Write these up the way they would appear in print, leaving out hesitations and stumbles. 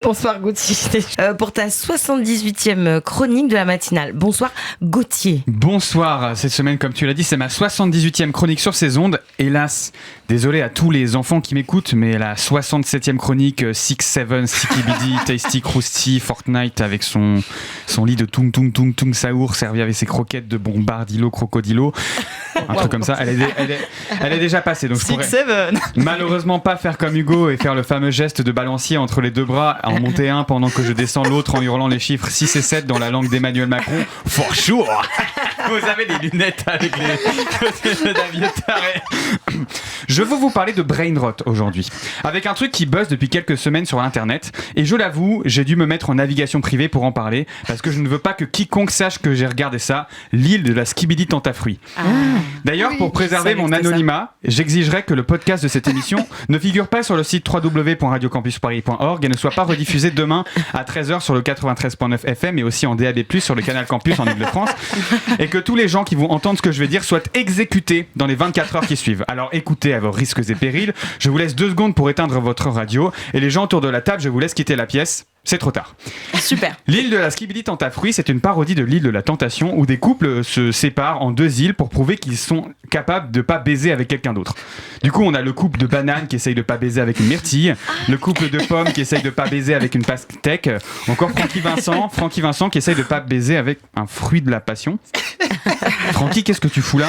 Bonsoir Gauthier, pour ta 78e chronique de la matinale. Bonsoir Gauthier. Bonsoir, cette semaine comme tu l'as dit c'est ma 78e chronique sur ces ondes. Hélas, désolé à tous les enfants qui m'écoutent, mais la 67e chronique 6-7, Sikibidi, Tasty, Krusty, Fortnite avec son lit de Tung Tung Tung Tung Saour servi avec ses croquettes de Bombardilo Crocodilo. Un truc comme ça, elle est déjà passée, donc je pourrais malheureusement pas faire comme Hugo et faire le fameux geste de balancier entre les deux bras, en monter un pendant que je descends l'autre en hurlant les chiffres 6 et 7 dans la langue d'Emmanuel Macron. For sure. Vous avez des lunettes avec les David Tarret. Je veux vous parler de brain rot aujourd'hui, avec un truc qui buzz depuis quelques semaines sur internet, et je l'avoue, j'ai dû me mettre en navigation privée pour en parler, parce que je ne veux pas que quiconque sache que j'ai regardé ça, l'île de la Skibidi Tentafruit. D'ailleurs, pour préserver mon anonymat, j'exigerais que le podcast de cette émission ne figure pas sur le site www.radiocampusparis.org et ne soit pas rediffusé demain à 13h sur le 93.9 FM et aussi en DAB+, sur le canal Campus en Ile-de-France, et que tous les gens qui vont entendre ce que je vais dire soient exécutés dans les 24 heures qui suivent. Alors écoutez à vos risques et périls, je vous laisse 2 secondes pour éteindre votre radio, et les gens autour de la table, je vous laisse quitter la pièce. C'est trop tard. Super. L'île de la Skibidi Tentafruit, c'est une parodie de l'île de la Tentation où des couples se séparent en 2 îles pour prouver qu'ils sont capables de pas baiser avec quelqu'un d'autre. Du coup, on a le couple de bananes qui essaye de pas baiser avec une myrtille, le couple de pommes qui essaye de pas baiser avec une pastèque, encore Francky Vincent qui essaye de pas baiser avec un fruit de la passion. Francky, qu'est-ce que tu fous là ?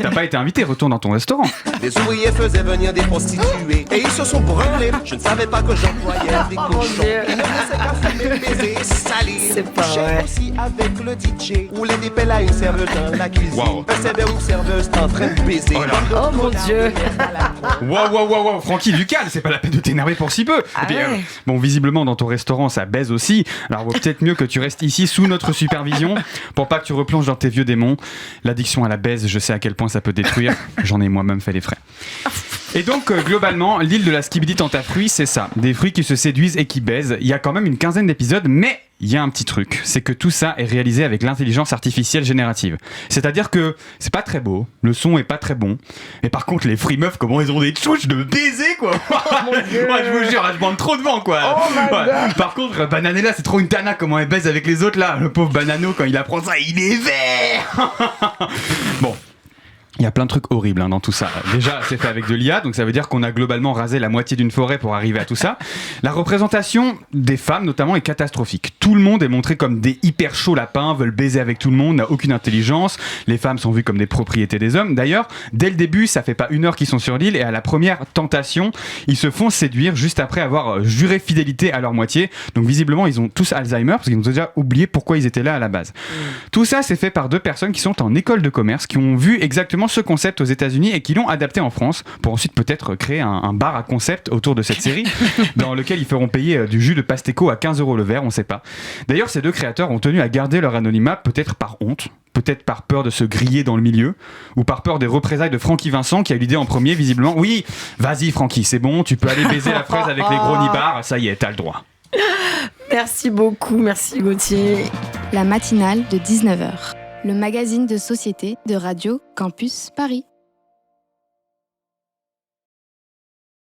T'as pas été invité, retourne dans ton restaurant. Les ouvriers faisaient venir des prostituées et ils se sont branlés. Je ne savais pas que j'employais des cochons. Ils ne laissaient qu'à fumer, baiser, salir. C'est pas vrai. aussi avec le DJ. Rouler des pelles à une serveuse dans la cuisine. Wow. Percevait une serveuse en train de baiser. Oh mon Dieu. Wow, Francky, du calme, c'est pas la peine de t'énerver pour si peu. Et puis, bon, visiblement, dans ton restaurant, ça baise aussi. Alors, vaut peut-être mieux que tu restes ici sous notre supervision pour pas que tu replonges dans tes vieux démons. L'addiction à la baise, je sais à quel point ça peut détruire. J'en ai moi-même fait les frais. Et donc, globalement, l'île de la Skibidi Tentafruit, c'est ça. Des fruits qui se séduisent et qui baisent. Il y a quand même une quinzaine d'épisodes, mais il y a un petit truc. C'est que tout ça est réalisé avec l'intelligence artificielle générative. C'est-à-dire que c'est pas très beau, le son est pas très bon. Mais par contre, les fruits meufs, comment ils ont des tchouches de baiser, quoi. Ouais, je vous jure, là, je bande trop devant, quoi. Par contre, Bananella, c'est trop une tana, comment elle baise avec les autres, là. Le pauvre Banano, quand il apprend ça, il est vert. Bon. Il y a plein de trucs horribles dans tout ça. Déjà, c'est fait avec de l'IA, donc ça veut dire qu'on a globalement rasé la moitié d'une forêt pour arriver à tout ça. La représentation des femmes, notamment, est catastrophique. Tout le monde est montré comme des hyper chauds lapins, veulent baiser avec tout le monde, n'a aucune intelligence. Les femmes sont vues comme des propriétés des hommes. D'ailleurs, dès le début, ça fait pas 1 heure qu'ils sont sur l'île, et à la première tentation, ils se font séduire juste après avoir juré fidélité à leur moitié. Donc visiblement, ils ont tous Alzheimer, parce qu'ils ont déjà oublié pourquoi ils étaient là à la base. Tout ça, c'est fait par 2 personnes qui sont en école de commerce, qui ont vu exactement ce concept aux États-Unis et qui l'ont adapté en France pour ensuite peut-être créer un bar à concept autour de cette série dans lequel ils feront payer du jus de pastèque à 15 € le verre, on sait pas. D'ailleurs, ces 2 créateurs ont tenu à garder leur anonymat, peut-être par honte, peut-être par peur de se griller dans le milieu, ou par peur des représailles de Francky Vincent qui a eu l'idée en premier visiblement. Oui, vas-y Francky, c'est bon, tu peux aller baiser la fraise avec les gros nibards, ça y est, t'as le droit. Merci beaucoup, merci Gauthier. La matinale de 19h. Le magazine de société de Radio Campus Paris.